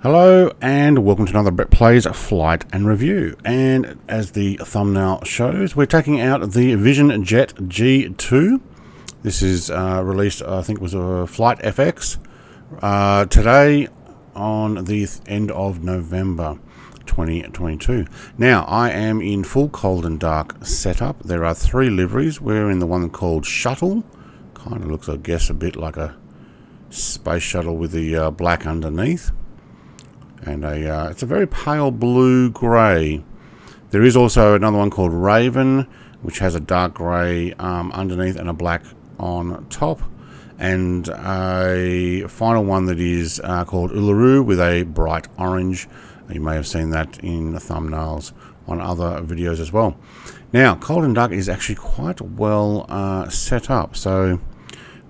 Hello and welcome to another Brett Plays Flight and Review. And as the thumbnail shows, we're taking out the Vision Jet G2. This is released, I think it was a FlightFX today on the end of November 2022. Now, I am in full cold and dark setup. There are three liveries. We're in the one called Shuttle. Kind of looks, I guess, a bit like a space shuttle with the black underneath. And it's a very pale blue grey. There is also another one called Raven, which has a dark grey underneath and a black on top. And a final one that is called Uluru with a bright orange. You may have seen that in the thumbnails on other videos as well. Now, cold and dark is actually quite well set up. So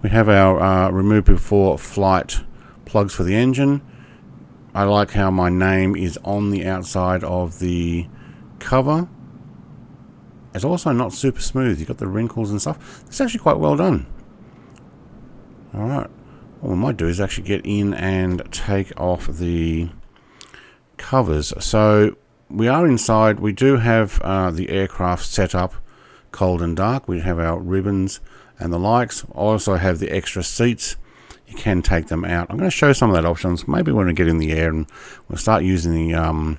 we have our remove before flight plugs for the engine. I like how my name is on the outside of the cover. It's also not super smooth. You've got the wrinkles and stuff. It's actually quite well done. Alright. What we might do is actually get in and take off the covers. So we are inside. We do have the aircraft set up cold and dark. We have our ribbons and the likes. I also have the extra seats. You can take them out. I'm going to show some of that options. Maybe when we get in the air and we'll start using the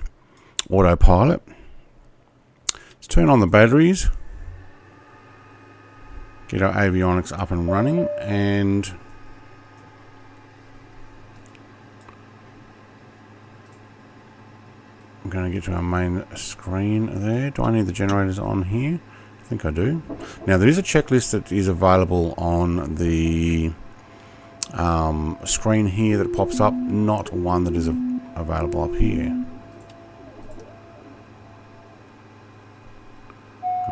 autopilot. Let's turn on the batteries. Get our avionics up and running. And I'm going to get to our main screen there. Do I need the generators on here? I think I do. Now there is a checklist that is available on the screen here that pops up, not one that is available up here.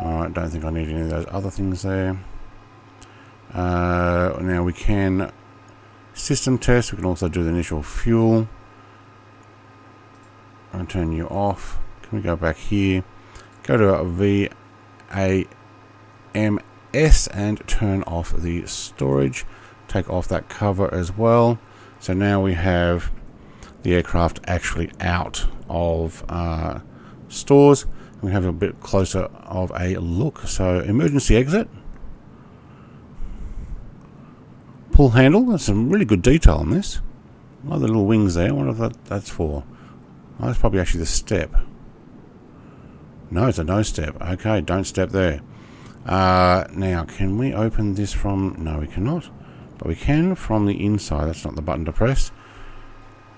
Alright, don't think I need any of those other things there. Now we can system test. We can also do the initial fuel. I'm going to turn you off. Can we go back here? Go to VAMS and turn off the storage. Take off that cover as well. So now we have the aircraft actually out of stores. We have a bit closer of a look. So emergency exit. Pull handle. There's some really good detail on this. I like the little wings there. I wonder what that's for. Oh, that's probably actually the step. No, it's a no step. Okay, don't step there. Now, can we open this from... No, we cannot. But we can from the inside. That's not the button to press.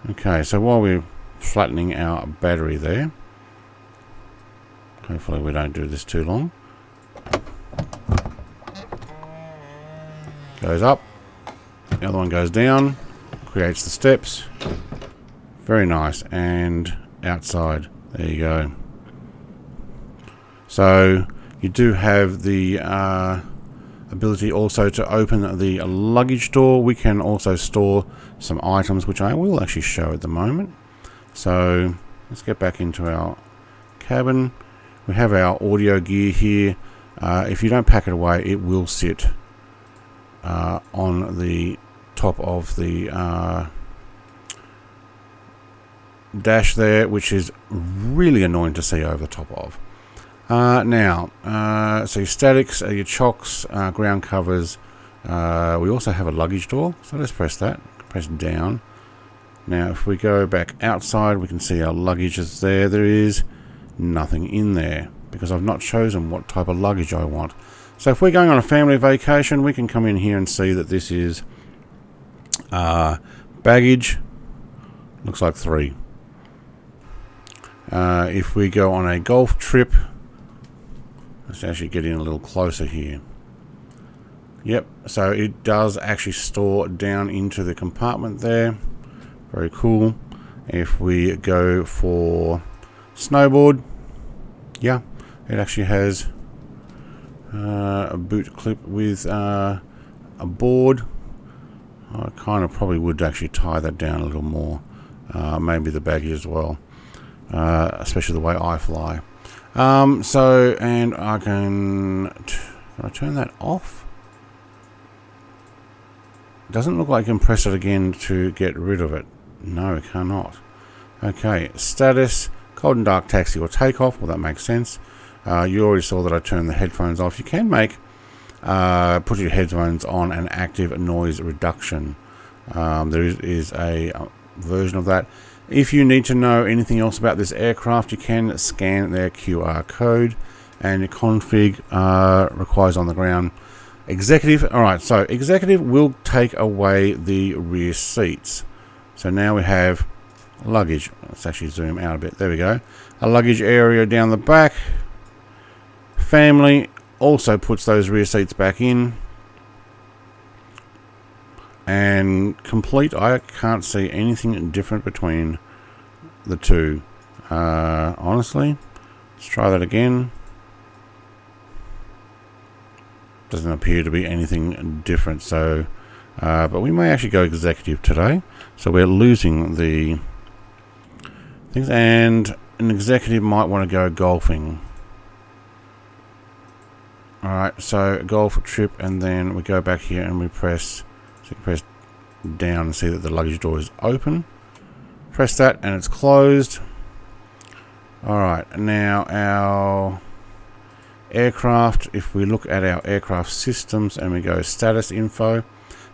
Okay, so while we're flattening our battery there, hopefully we don't do this too long. Goes up. The other one goes down. Creates the steps. Very nice. And outside. There you go. So you do have the ability also to open the luggage door. We can also store some items, which I will actually show at the moment. So let's get back into our cabin. We have our audio gear here. If you don't pack it away, it will sit on the top of the dash there, which is really annoying to see over the top of. Now, so your statics, your chocks, ground covers. We also have a luggage door, so let's press that. Press down. Now, if we go back outside, we can see our luggage is there. There is nothing in there because I've not chosen what type of luggage I want. So if we're going on a family vacation, we can come in here and see that this is baggage. Looks like 3. If we go on a golf trip, let's actually get in a little closer here. Yep, so it does actually store down into the compartment there. Very cool. If we go for snowboard, yeah, it actually has a boot clip with a board. I kind of probably would actually tie that down a little more. Maybe the baggage as well, especially the way I fly. So, and I can I turn that off? It doesn't look like I can press it again to get rid of it. No, I cannot. Okay, status, cold and dark taxi or takeoff. Well, that makes sense. You already saw that I turned the headphones off. You can put your headphones on an active noise reduction. There is a version of that. If you need to know anything else about this aircraft, you can scan their QR code, and your config requires on the ground executive. Alright, so executive will take away the rear seats. So now we have luggage. Let's actually zoom out a bit. There we go. A luggage area down the back. Family also puts those rear seats back in. And complete, I can't see anything different between the two. Honestly, let's try that again. Doesn't appear to be anything different. So, but we may actually go executive today. So we're losing the things, and an executive might want to go golfing. Alright, so golf trip, and then we go back here and we press. So you can press down and see that the luggage door is open. Press that and it's closed. Alright, now our aircraft, if we look at our aircraft systems and we go status info,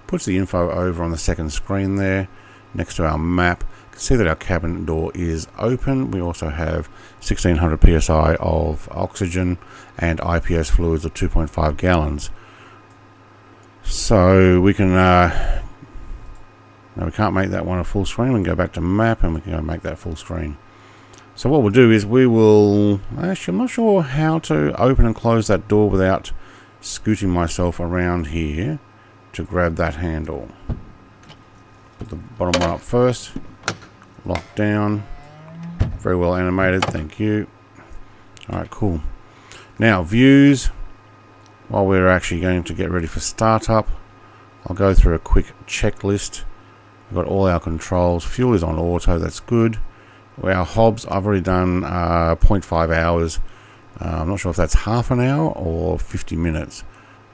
puts the info over on the second screen there next to our map. You can see that our cabin door is open. We also have 1600 psi of oxygen and IPS fluids of 2.5 gallons. So we can now we can't make that one a full screen. We can go back to map and we can go make that full screen. So what we'll do is we will actually, I'm not sure how to open and close that door without scooting myself around here to grab that handle. Put the bottom one up first. Lock down. Very well animated, thank you. Alright, cool. Now views. While we're actually going to get ready for startup, I'll go through a quick checklist. We've got all our controls. Fuel is on auto, that's good. Our hobs, I've already done 0.5 hours. I'm not sure if that's half an hour or 50 minutes.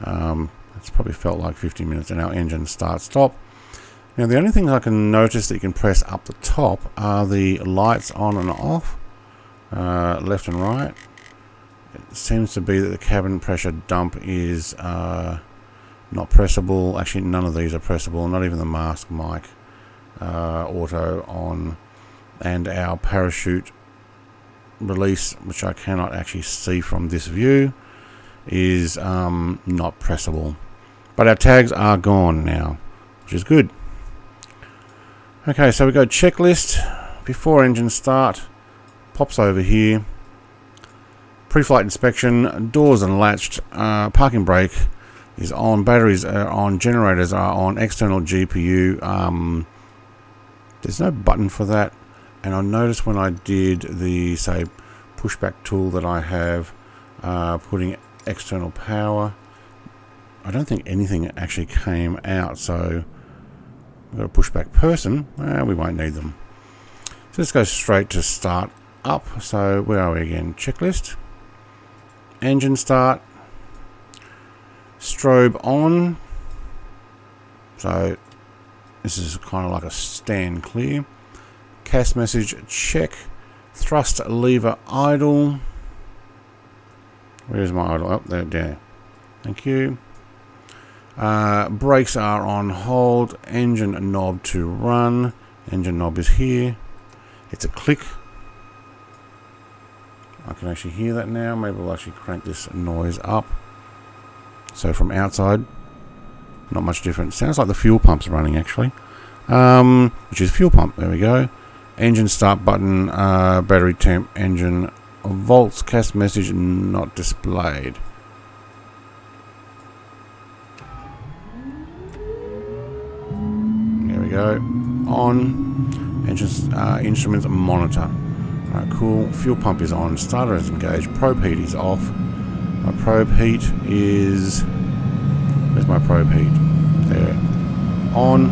It's probably felt like 50 minutes. And our engine start stop. Now the only thing I can notice that you can press up the top are the lights on and off, left and right. It seems to be that the cabin pressure dump is not pressable. Actually, none of these are pressable, not even the mask mic auto on. And our parachute release, which I cannot actually see from this view, is not pressable. But our tags are gone now, which is good. Okay, so we go checklist. Before engine start, pops over here. Pre-flight inspection, doors unlatched, parking brake is on, batteries are on, generators are on, external GPU. There's no button for that. And I noticed when I did the, say, pushback tool that I have, putting external power, I don't think anything actually came out. So we've got a pushback person. We won't need them. So let's go straight to start up. So where are we again? Checklist. Engine start. Strobe on. So this is kind of like a stand clear. CAS message check. Thrust lever idle. Where's my idle? Oh, there. Thank you. Brakes are on hold. Engine knob to run. Engine knob is here. It's a click. I can actually hear that now. Maybe we'll actually crank this noise up. So from outside, not much different. Sounds like the fuel pump's running actually. Which is fuel pump. There we go. Engine start button, battery temp, engine volts, CAS message not displayed. There we go. On. Engine instruments monitor. Alright, cool. Fuel pump is on. Starter is engaged. Probe heat is off. My probe heat is... Where's my probe heat? There. On.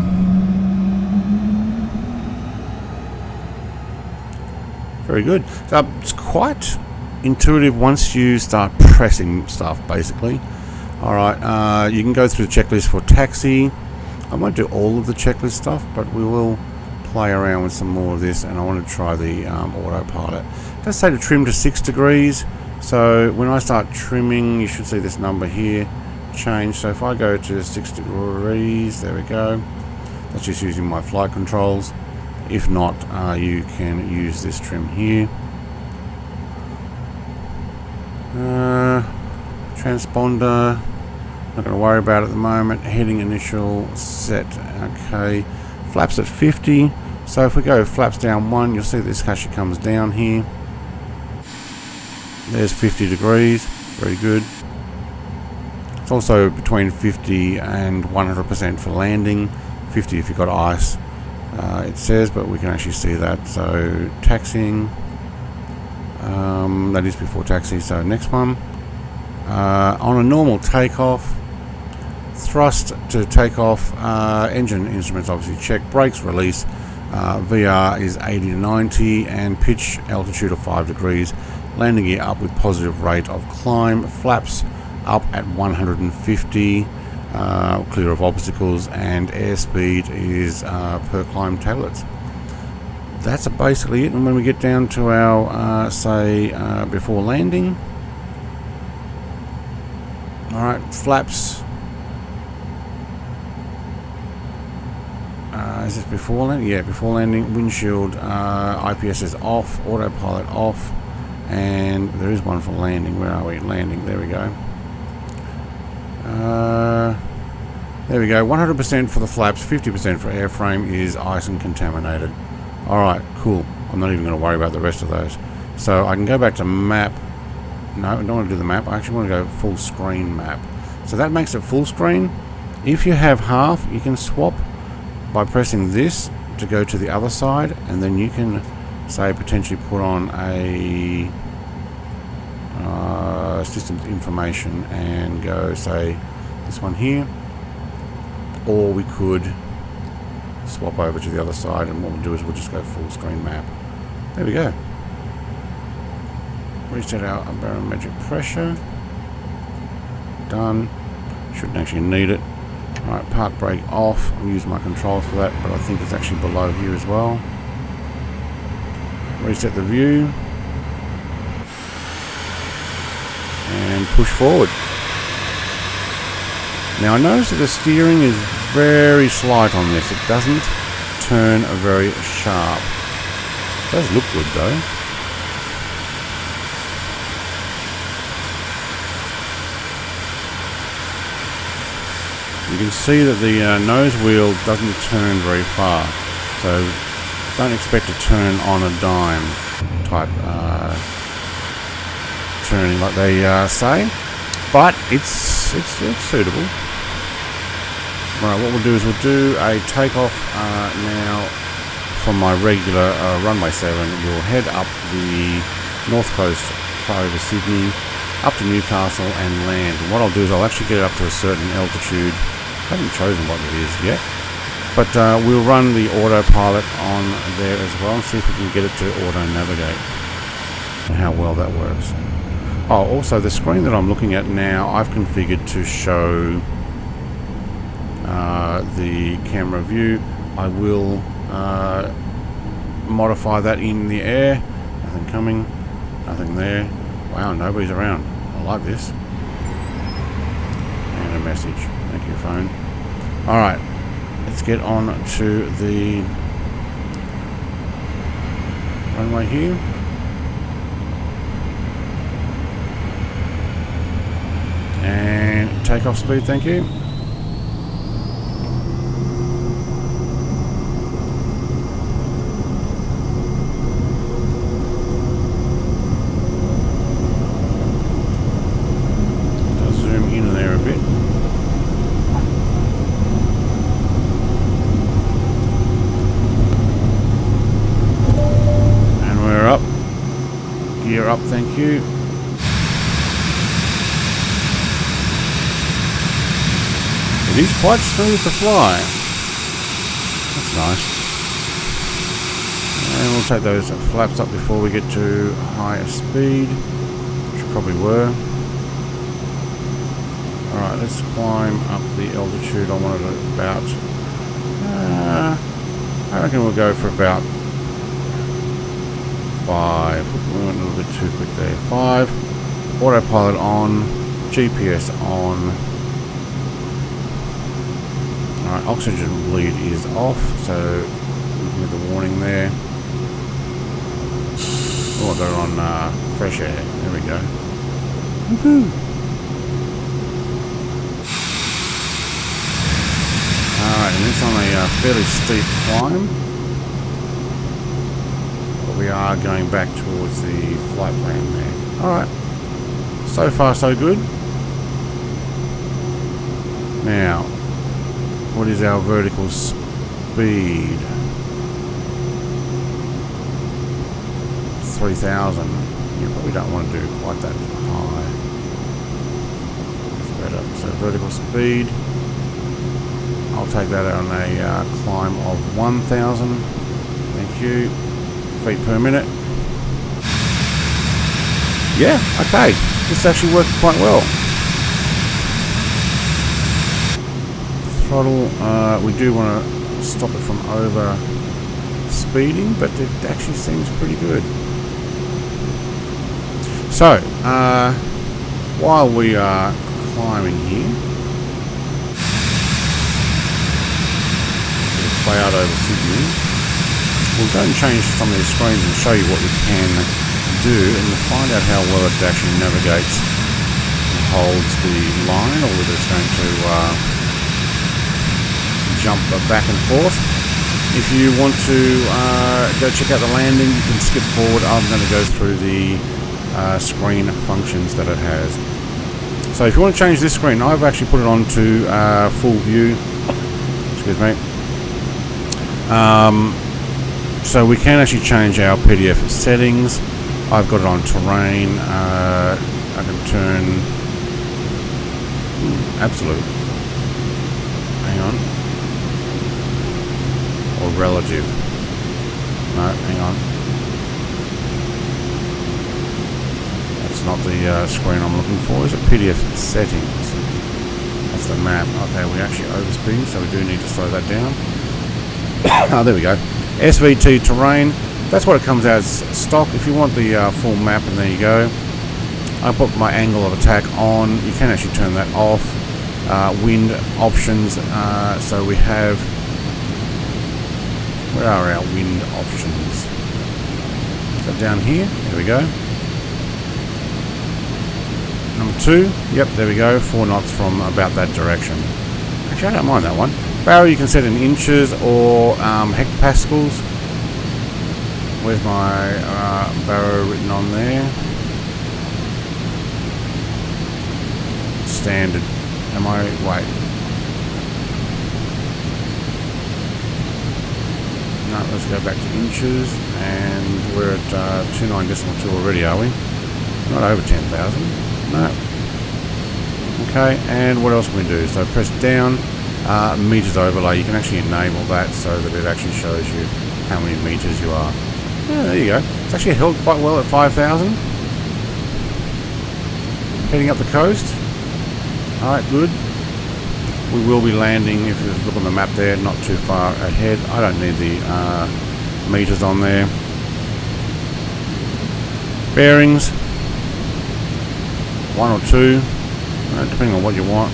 Very good. So it's quite intuitive once you start pressing stuff, basically. Alright, you can go through the checklist for taxi. I won't do all of the checklist stuff, but we will play around with some more of this, and I want to try the autopilot. It does say to trim to 6 degrees, so when I start trimming, you should see this number here change. So if I go to 6 degrees, there we go. That's just using my flight controls. If not, you can use this trim here. Transponder, not going to worry about it at the moment. Heading initial set, okay. Flaps at 50. So if we go flaps down 1, you'll see this actually comes down here. There's 50 degrees, very good. It's also between 50 and 100% for landing. 50 if you've got ice, it says, but we can actually see that. So taxiing, that is before taxi. So next one, on a normal takeoff, thrust to take off, engine instruments obviously check, brakes release, VR is 80 to 90, and pitch altitude of 5 degrees, landing gear up with positive rate of climb, flaps up at 150, clear of obstacles, and airspeed is per climb tablets. That's basically it. And when we get down to our say before landing, alright, flaps, is this before landing? Yeah, before landing. Windshield IPS is off, autopilot off, and there is one for landing. Where are we? Landing, there we go. There we go, 100% for the flaps, 50% for airframe is ice and contaminated. Alright, cool. I'm not even going to worry about the rest of those. So I can go back to map. No, I don't want to do the map. I actually want to go full screen map. So that makes it full screen. If you have half, you can swap by pressing this to go to the other side, and then you can, say, potentially put on a systems information and go, say, this one here. Or we could swap over to the other side, and what we'll do is we'll just go full screen map. There we go. Reset our barometric pressure. Done. Shouldn't actually need it. Alright, park brake off. I'll use my controls for that, but I think it's actually below here as well. Reset the view. And push forward. Now I notice that the steering is very slight on this. It doesn't turn very sharp. It does look good though. You can see that the nose wheel doesn't turn very far. So don't expect to turn on a dime type turning like they say. But it's suitable. Right, what we'll do is we'll do a takeoff now from my regular runway 7. We'll head up the north coast over Sydney, up to Newcastle and land. And what I'll do is I'll actually get it up to a certain altitude. I haven't chosen what it is yet, but we'll run the autopilot on there as well and see if we can get it to auto navigate and how well that works. Oh, also the screen that I'm looking at now, I've configured to show the camera view. I will modify that in the air. Nothing coming, nothing there. Wow, nobody's around. I like this. And a message. Thank you, phone. Alright, let's get on to the runway here. And takeoff speed, thank you. I'll zoom in there a bit. And we're up. Gear up, thank you. It is quite smooth to fly. That's nice. And we'll take those flaps up before we get to higher speed, which we probably were. Alright, let's climb up the altitude. I wanted it about I reckon we'll go for about 5. We went a little bit too quick there. 5. Autopilot on. GPS on. Alright, oxygen bleed is off, so looking at the warning there. Oh, I got it on fresh air. There we go. Woohoo! Alright, and it's on a fairly steep climb. But we are going back towards the flight plan there. Alright. So far, so good. Now, what is our vertical speed? 3,000. You probably don't want to do quite that high. It's better. So vertical speed. I'll take that on a climb of 1,000. Thank you. Feet per minute. Yeah, okay. This actually worked quite well. Throttle, we do want to stop it from over speeding, but it actually seems pretty good. So, while we are climbing here, cloud over Sydney, we'll go and change some of these screens and show you what we can do, and we'll find out how well it actually navigates and holds the line, or whether it's going to jump back and forth. If you want to go check out the landing, you can skip forward. I'm going to go through the screen functions that it has. So if you want to change this screen, I've actually put it on to full view. Excuse me. So we can actually change our PDF settings. I've got it on terrain. I can turn absolute. Hang on. Or relative. No, hang on. That's not the screen I'm looking for. Is it PDF settings? That's the map. Okay, we actually overspeed, so we do need to slow that down. Oh, there we go. SVT terrain. That's what it comes out as stock. If you want the full map, and there you go. I put my angle of attack on. You can actually turn that off. Wind options. So we have. Where are our wind options? Is that down here? There we go. Number 2. Yep, there we go. 4 knots from about that direction. Actually, I don't mind that one. Barrel you can set in inches or hectopascals. Where's my barrow written on there? Standard. Am I? Wait. No, let's go back to inches, and we're at 29.2 already, are we? Not over 10,000. No. Okay, and what else can we do? So press down, meters overlay. You can actually enable that so that it actually shows you how many meters you are. Yeah, there you go. It's actually held quite well at 5,000. Heading up the coast. Alright, good. We will be landing, if you look on the map there, not too far ahead. I don't need the meters on there. Bearings. 1 or 2, depending on what you want.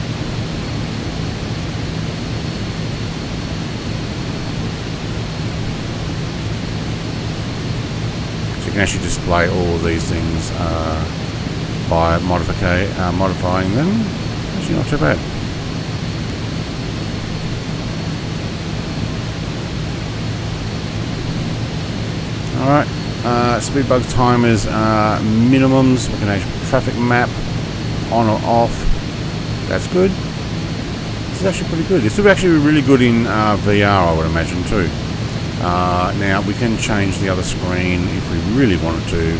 So you can actually display all of these things by modifying them. Actually not too bad. Alright, Speedbug timers, minimums. We can actually traffic map, on or off. That's good. This is actually pretty good. This would actually be really good in VR, I would imagine too. Now we can change the other screen if we really wanted to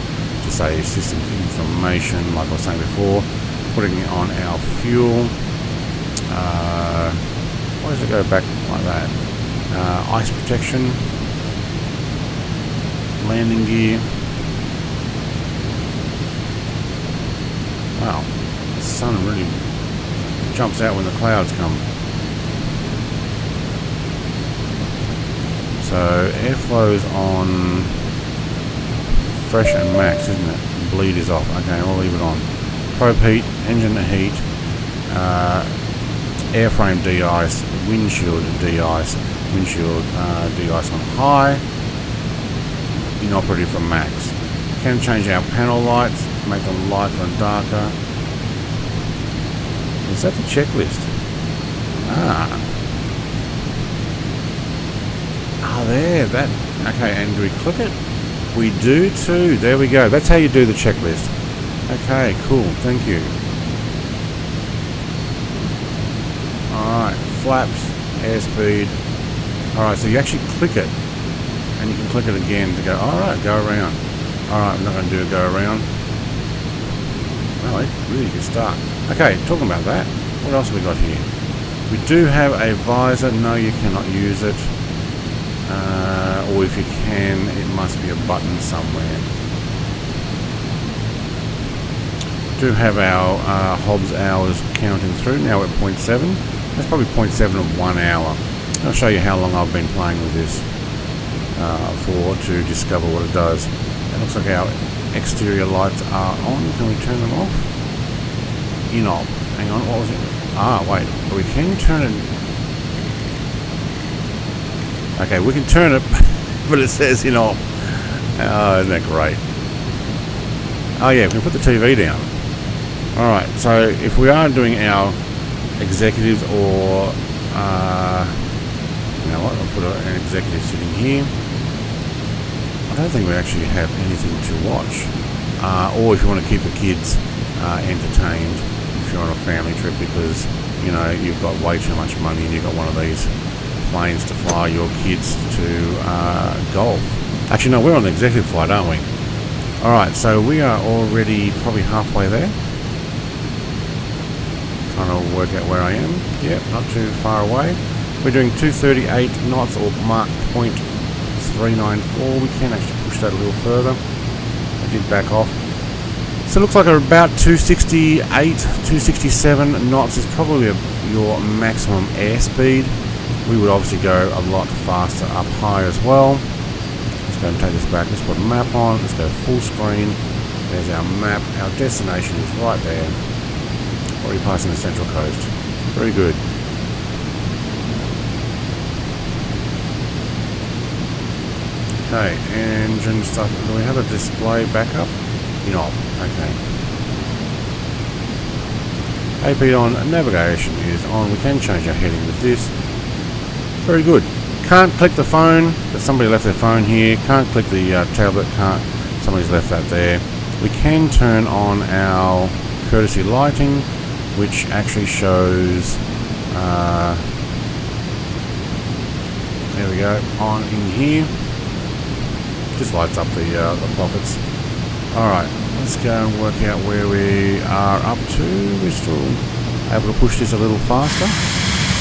say system information, like I was saying before. Putting it on our fuel. Why does it go back like that? Ice protection. Landing gear. Wow, the sun really jumps out when the clouds come. So So airflow's on fresh and max, isn't it? Bleed is off. Okay, I'll leave it on. Probe heat, engine heat, airframe de-ice, windshield de-ice, windshield de-ice on high, inoperative from max. Can change our panel lights, make them lighter and darker. Is that the checklist? There, that, okay, and do we click it? We do too, there we go. That's how you do the checklist. Okay, cool, thank you. Alright, flaps, airspeed. Alright, so you actually click it, and you can click it again to go, alright, go around. Alright, I'm not going to do a go around. Well, really good start. Okay, talking about that, what else have we got here? We do have a visor. No, you cannot use it. Or if you can, it must be a button somewhere. Do have our Hobbs hours counting through. Now we're at 0.7. That's probably 0.7 of 1 hour. I'll show you how long I've been playing with this for to discover what it does. It looks like our exterior lights are on. Can we turn them off? Inob. Hang on, what was it? Wait. We can turn it. Okay, we can turn it, but it says inob. Oh, isn't that great? Oh yeah, we can put the TV down. Alright, so if we are doing our executives or you know what, I'll put an executive sitting here. I don't think we actually have anything to watch. Or if you want to keep the kids entertained if you're on a family trip because, you know, you've got way too much money and you've got one of these planes to fly your kids to golf. Actually, no, we're on the executive flight, aren't we? Alright, so we are already probably halfway there. Trying to work out where I am. Yep, not too far away. We're doing 238 knots or Mach 0.394. We can actually push that a little further. I did back off. So it looks like about 268, 267 knots is probably your maximum airspeed. We would obviously go a lot faster up high as well. Let's go and take this back. Let's put a map on. Let's go full screen. There's our map. Our destination is right there. Already passing the Central Coast. Very good. Okay, engine stuff. Do we have a display backup? No. Okay. AP on, navigation is on. We can change our heading with this. Very good. Can't click the phone, but somebody left their phone here. Can't click the tablet, somebody's left that there. We can turn on our courtesy lighting, which actually shows, there we go, on in here. Just lights up the pockets. Alright, let's go and work out where we are up to. We're still able to push this a little faster.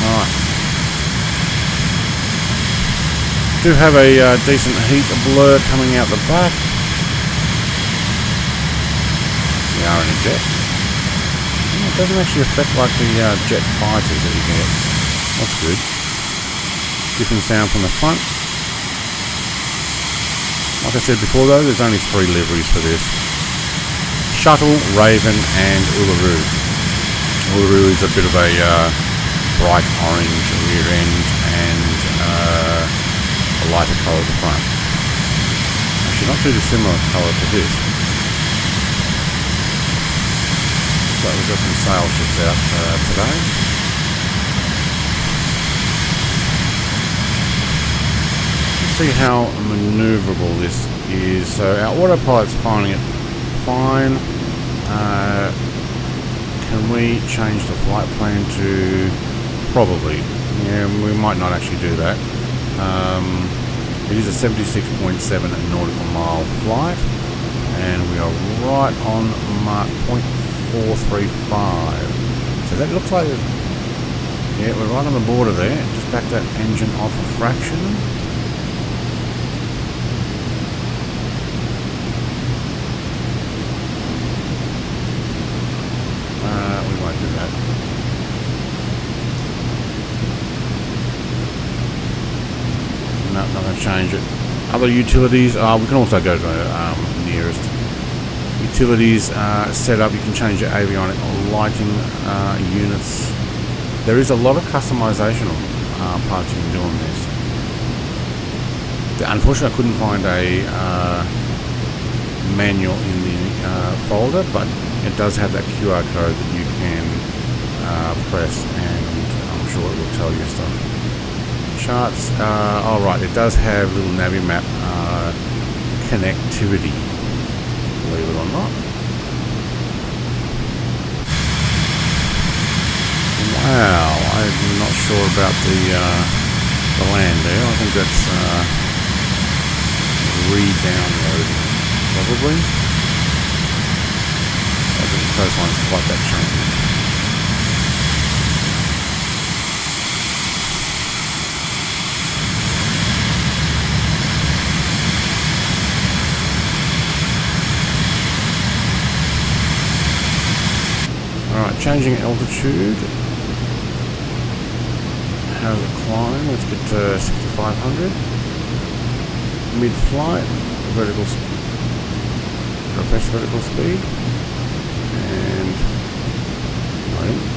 Alright. Do have a decent heat blur coming out the back. We are in a jet. It doesn't actually affect like the jet fighters that you get. That's good. Different sound from the front. Like I said before though, there's only 3 liveries for this. Shuttle, Raven and Uluru. Uluru is a bit of a bright orange rear end and a lighter colour at the front. Actually not too dissimilar colour to this. So we've got some sail ships out today. See how maneuverable this is. So our autopilot's finding it fine. Can we change the flight plan to probably? Yeah, we might not actually do that. It is a 76.7 nautical mile flight, and we are right on Mach 0.435. So that looks like, yeah, we're right on the border there. Just back that engine off a fraction. We won't do that. No, not going to change other utilities. We can also go to nearest utilities setup. You can change your avionic lighting units. There is a lot of customization parts you can do on this. Unfortunately, I couldn't find a manual in the folder, but it does have that QR code that you can press, and I'm sure it will tell you stuff. Charts. Alright, it does have little Navi map connectivity, believe it or not. Wow, I'm not sure about the land there. I think that's re-downloading, probably. I think the coastline's quite that chunky. Alright, changing altitude. How's it climb? Let's get to 6,500. Mid-flight, vertical speed, and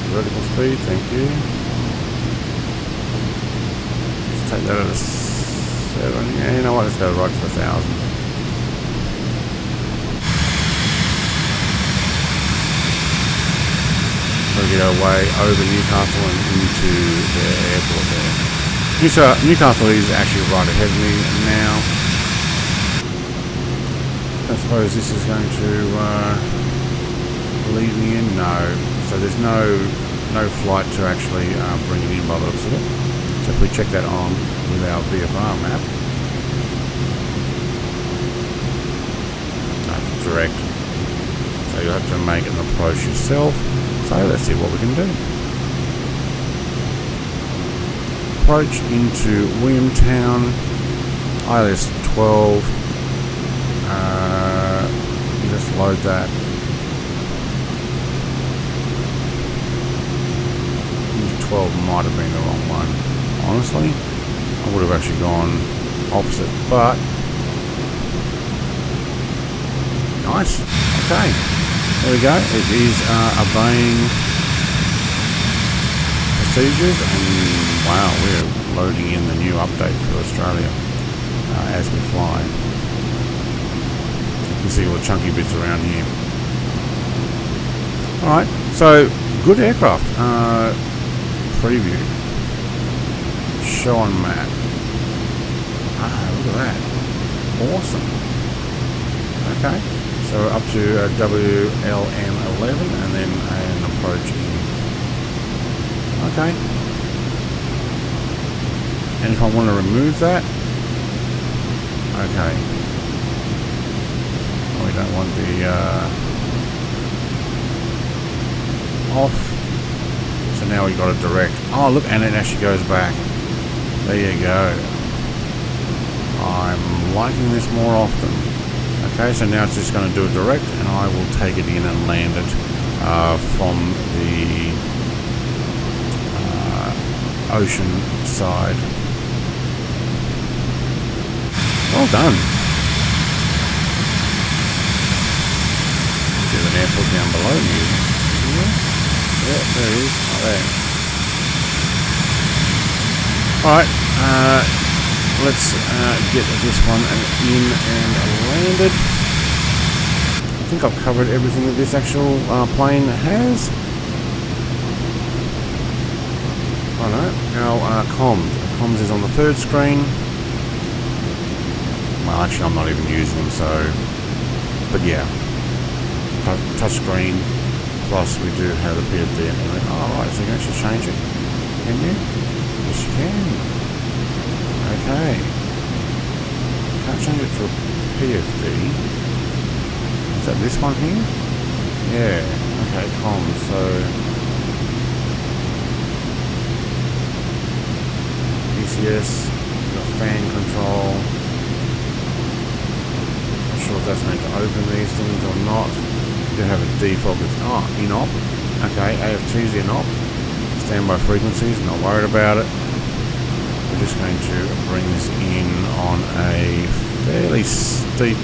vertical speed. Thank you. Let's take that at a 7. Yeah, you know what? Let's go right to 1,000. We'll get our way over Newcastle and into the airport there. Newcastle is actually right ahead of me now. I suppose this is going to lead me in. No, so there's no flight to actually bring it in by the looks of it. So if we check that on with our VFR map, no, direct. So you'll have to make an approach yourself. So let's see what we can do. Approach into Williamtown, ILS 12. Just load that. 12 might have been the wrong one. Honestly, I would have actually gone opposite, but nice. Okay. There we go. It is obeying procedures, and wow, we're loading in the new update for Australia as we fly. You can see all the chunky bits around here. Alright, so good aircraft. Preview. Show on map. Look at that. Awesome. Okay. So up to WLM11 and then an approach in. Okay. And if I want to remove that, okay. We don't want the off. So now we got it direct. Oh look, and it actually goes back. There you go. I'm liking this more often. Okay, so now it's just going to do it direct, and I will take it in and land it from the ocean side. Well done. There's an airport down below you. Yeah, there it is. Oh, there. Alright, let's get this one in and landed. I think I've covered everything that this actual plane has. Oh no, our comms. Comms is on the third screen. Well, actually I'm not even using them, so... But yeah. Touch screen. Plus we do have the PFD. Oh right, so you can actually change it. Can you? Yes you can. Okay. Can't change it to a PFD. Is that this one here? Yeah. Okay, comms. So ECS, we've got fan control. Not sure if that's meant to open these things or not. We do have a default that's in-op. Okay, AFT's in-op. Standby frequencies, not worried about it. We're just going to bring this in on a fairly steep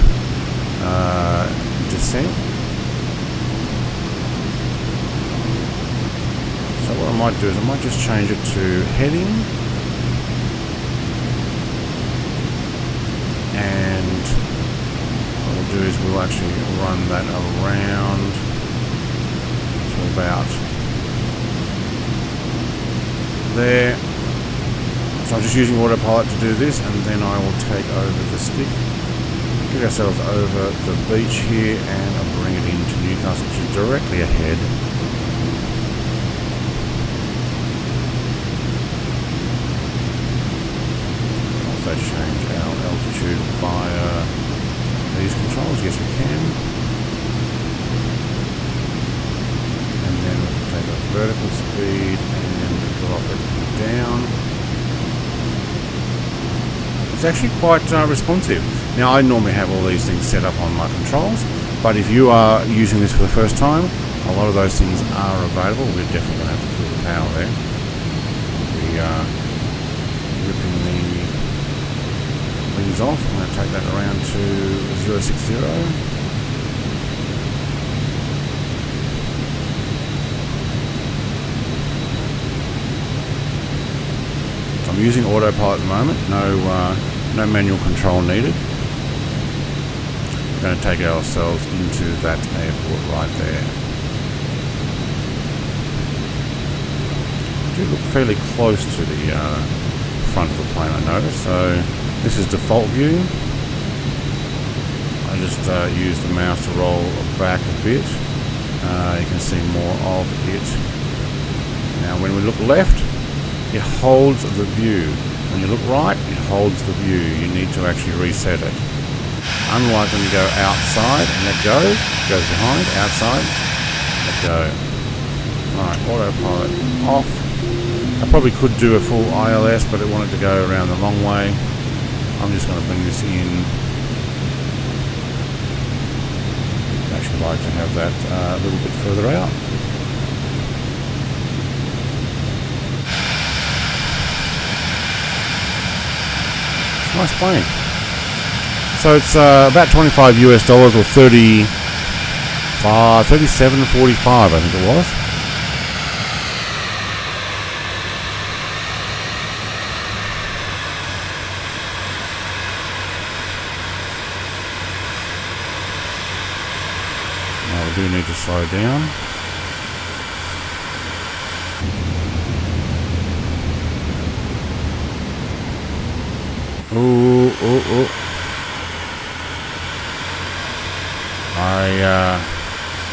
descent. So what I might do is I might just change it to heading, and what we'll do is we'll actually run that around to about there. So I'm just using autopilot to do this, and then I will take over the stick, get ourselves over the beach here, and I'll bring it into Newcastle, which is directly ahead. Also change our altitude via these controls. Yes, we can. And then we'll take a vertical speed and drop it down. It's actually quite responsive. Now, I normally have all these things set up on my controls, but if you are using this for the first time, a lot of those things are available. We're definitely going to have to pull the power there. We are ripping the wings off. I'm going to take that around to 060. I'm using autopilot at the moment, no manual control needed. We're going to take ourselves into that airport right there. We do look fairly close to the front of the plane, I notice. So this is default view. I just use the mouse to roll back a bit. You can see more of it. Now when we look left, it holds the view. When you look right, it holds the view. You need to actually reset it. Unlike when you go outside and let go, it goes behind, outside, let go. Alright, autopilot off. I probably could do a full ILS, but I wanted to go around the long way. I'm just going to bring this in. I'd actually like to have that a little bit further out. Nice plane. So it's about $25 US or 37.45, I think it was. Now we do need to slow down. Ooh. I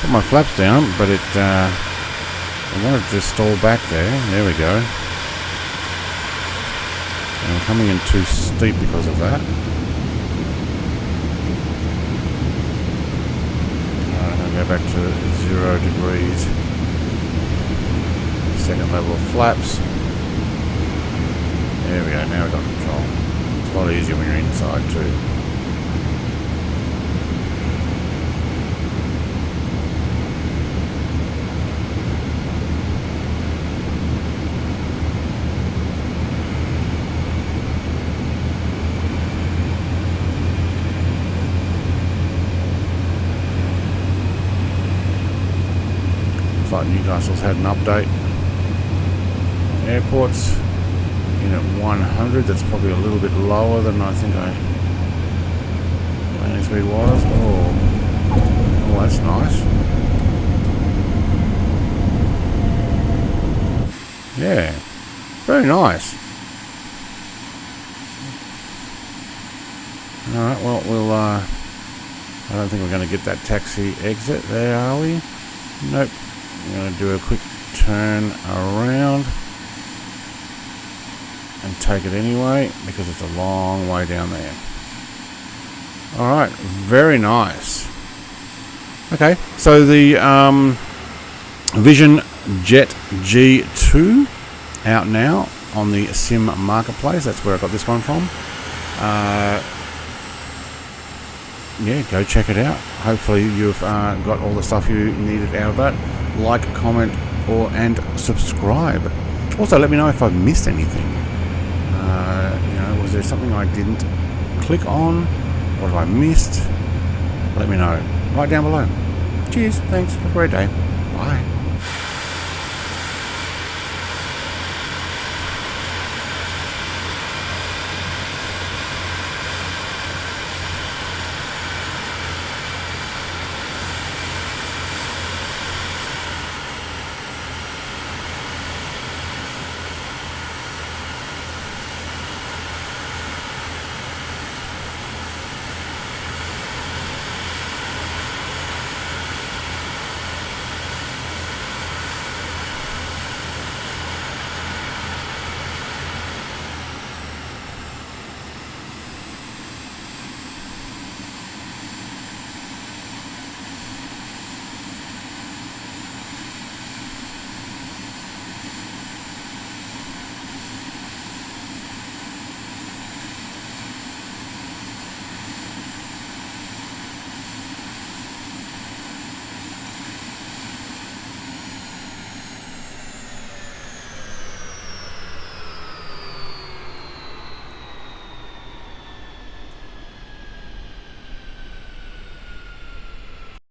put my flaps down, but I wanted to stall back there. There we go. And I'm coming in too steep because of that. I'm going to go back to 0 degrees. Second level of flaps. There we go, now we've got control. It's a lot easier when you're inside too. Looks like Newcastle's had an update. Airports in at 100, that's probably a little bit lower than I think landing speed was. Oh, that's nice. Yeah, very nice. Alright, well, I don't think we're going to get that taxi exit there, are we? Nope. I'm going to do a quick turn around and take it anyway because it's a long way down there. Alright, very nice. Okay, so the Vision Jet G2 out now on the Sim Marketplace. That's where I got this one from. Yeah, go check it out. Hopefully you've got all the stuff you needed out of that. Like, comment, and subscribe. Also, let me know if I've missed anything. Was there something I didn't click on? What have I missed? Let me know right down below. Cheers, thanks, have a great day. Bye.